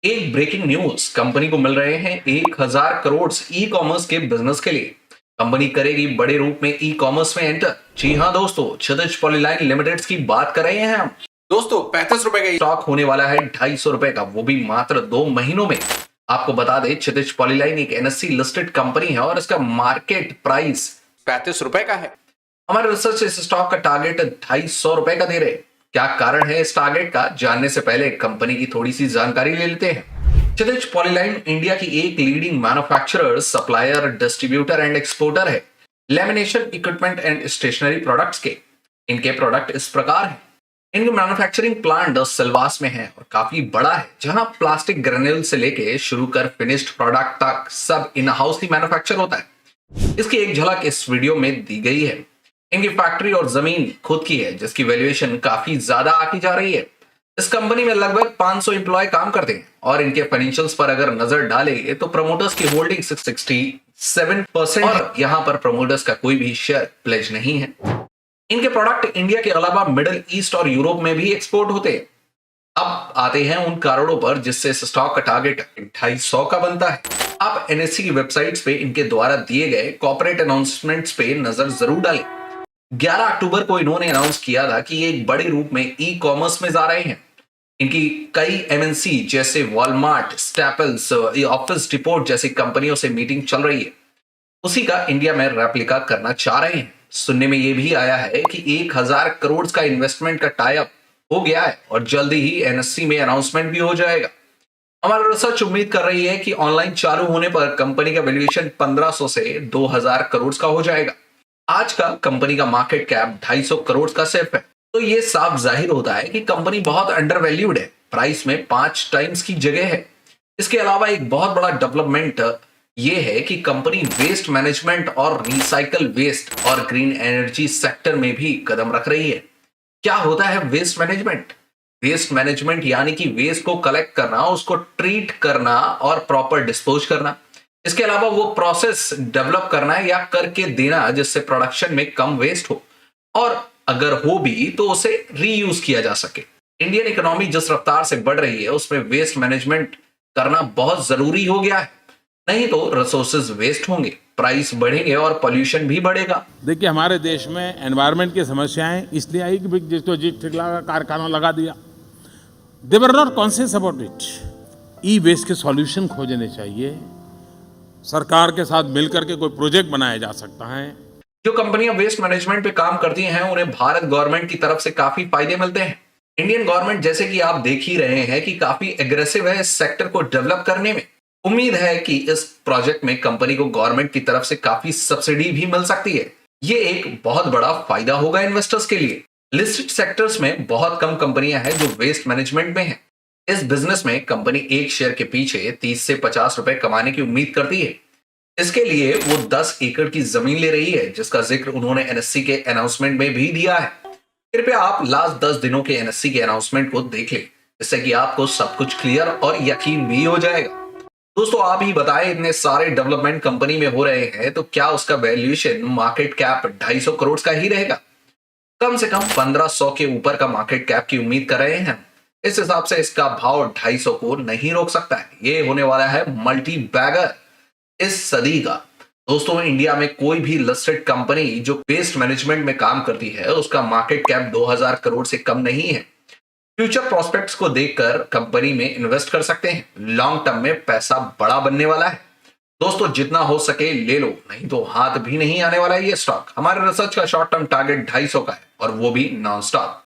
एक breaking news, company को मिल रहे हैं 1000 करोड़ ई कॉमर्स के बिजनेस के लिए। कंपनी करेगी बड़े रूप में ई कॉमर्स में एंटर। जी हाँ दोस्तों, क्षितिज पॉलीलाइन लिमिटेड की बात कर रहे हैं हम। दोस्तों, 35 रुपए का स्टॉक होने वाला है 250 रुपए का, वो भी मात्र 2 महीनों में। आपको बता दें, क्षितिज पॉलीलाइन एक एनएससी लिस्टेड कंपनी है और इसका मार्केट प्राइस 35 रुपए का है। हमारे रिसर्च इस स्टॉक का टारगेट 250 रुपए का दे रहे हैं। क्या कारण है इस टारगेट का, जानने से पहले कंपनी की थोड़ी सी जानकारी ले लेते हैं। क्षितिज पॉलीलाइन इंडिया की एक leading manufacturer, supplier, distributor and exporter है lamination equipment and stationery products के। इनके प्रोडक्ट इस प्रकार है। इनका मैन्युफैक्चरिंग प्लांट सिलवास में है और काफी बड़ा है, जहां प्लास्टिक ग्रेन्यूल से लेके शुरू कर फिनिश्ड प्रोडक्ट तक सब इन हाउस ही मैन्युफैक्चर होता है। इसकी एक झलक इस वीडियो में दी गई है। इनकी फैक्ट्री और जमीन खुद की है, जिसकी वैल्यूएशन काफी ज्यादा आती जा रही है। इस कंपनी में लगभग 500 एम्प्लॉय काम करते हैं और इनके फाइनेंशियल्स पर अगर नजर डाले तो प्रमोटर्स की होल्डिंग 67% और यहाँ पर प्रमोटर्स का कोई भी शेयर प्लेज नहीं है। इनके प्रोडक्ट इंडिया के अलावा मिडिल ईस्ट और यूरोप में भी एक्सपोर्ट होते हैं। अब आते हैं उन कारणों पर जिससे इस स्टॉक का टारगेट 250 का बनता है। आप एनएससी की वेबसाइट्स पे इनके द्वारा दिए गए कॉर्पोरेट अनाउंसमेंट्स पे नजर जरूर डालें। 11 अक्टूबर को इन्होंने अनाउंस किया था कि ये एक बड़े रूप में ई कॉमर्स में जा रहे हैं। इनकी कई एमएनसी जैसे वॉलमार्ट, स्टैपल्स, ऑफिस डिपोट जैसी कंपनियों से मीटिंग चल रही है। उसी का इंडिया में रेप्लिका करना चाह रहे हैं। सुनने में यह भी आया है कि 1000 करोड़ का इन्वेस्टमेंट का टाई अप हो गया है और जल्दी ही एनएससी में अनाउंसमेंट भी हो जाएगा। हमारा रिसर्च उम्मीद कर रही है कि ऑनलाइन चालू होने पर कंपनी का वैल्यूएशन 1500 से 2000 करोड़ का हो जाएगा। आज का कंपनी का मार्केट कैप 250 करोड़ का सिर्फ है, तो ये साफ जाहिर होता है कि कंपनी बहुत अंडर वैल्यूड है। प्राइस में 5 टाइम्स की जगह है। इसके अलावा एक बहुत बड़ा डेवलपमेंट ये है कि कंपनी वेस्ट मैनेजमेंट और रिसाइकल वेस्ट और ग्रीन एनर्जी सेक्टर में भी कदम रख रही है। क्या होता है वेस्ट मैनेजमेंट? वेस्ट मैनेजमेंट यानी कि वेस्ट को कलेक्ट करना, उसको ट्रीट करना और प्रॉपर डिस्पोज करना। इसके अलावा वो प्रोसेस डेवलप करना है या करके देना जिससे प्रोडक्शन में कम वेस्ट हो, और अगर हो भी तो उसे रीयूज किया जा सके। इंडियन इकोनॉमी जिस रफ्तार से बढ़ रही है उसमें वेस्ट मैनेजमेंट करना बहुत जरूरी हो गया है, नहीं तो रिसोर्सेज वेस्ट होंगे, प्राइस बढ़ेंगे और पॉल्यूशन भी बढ़ेगा। देखिए, हमारे देश में एनवायरनमेंट की समस्याएं इसलिए आई कि जिसको ठीक लगा कारखाना लगा दिया। They were not conscious about it. E waste के सॉल्यूशन खोजने चाहिए। सरकार के साथ मिलकर के कोई प्रोजेक्ट बनाया जा सकता है। जो कंपनियां वेस्ट मैनेजमेंट पे काम करती हैं उन्हें भारत गवर्नमेंट की तरफ से काफी फायदे मिलते हैं। इंडियन गवर्नमेंट, जैसे कि आप देख ही रहे हैं, कि काफी एग्रेसिव है इस सेक्टर को डेवलप करने में। उम्मीद है कि इस प्रोजेक्ट में कंपनी को गवर्नमेंट की तरफ से काफी सब्सिडी भी मिल सकती है। ये एक बहुत बड़ा फायदा होगा इन्वेस्टर्स के लिए। लिस्टेड सेक्टर्स में बहुत कम कंपनियां हैं जो वेस्ट मैनेजमेंट में हैं। इस बिजनेस में कंपनी एक शेयर के पीछे 30 से 50 रुपए कमाने की उम्मीद करती है। इसके लिए वो 10 एकड़ की जमीन ले रही है, जिसका जिक्र उन्होंने एनएससी के अनाउंसमेंट में भी दिया है। कृपया आप लास्ट 10 दिनों के एनएससी के अनाउंसमेंट को देख लें, जिससे कि आपको सब कुछ क्लियर और यकीन भी हो जाएगा। दोस्तों, आप ही बताएं, इतने सारे डेवलपमेंट कंपनी में हो रहे हैं तो क्या उसका वैल्यूएशन मार्केट कैप 250 करोड़ का ही रहेगा? कम से कम 1500 के ऊपर का मार्केट कैप की उम्मीद कर रहे हैं। इस हिसाब से इसका भाव 250 को नहीं रोक सकता है। ये होने वाला है मल्टी बैगर इस सदी का। दोस्तों, इंडिया में कोई भी लिस्टेड कंपनी जो वेस्ट मैनेजमेंट में काम करती है उसका मार्केट कैप 2000 करोड़ से कम नहीं है। फ्यूचर प्रोस्पेक्ट्स को देखकर कंपनी में इन्वेस्ट कर सकते हैं। लॉन्ग टर्म में पैसा बड़ा बनने वाला है। दोस्तों, जितना हो सके ले लो, नहीं तो हाथ भी नहीं आने वाला है ये स्टॉक। हमारे रिसर्च का शॉर्ट टर्म टारगेट 250 का है और वो भी नॉन स्टॉप।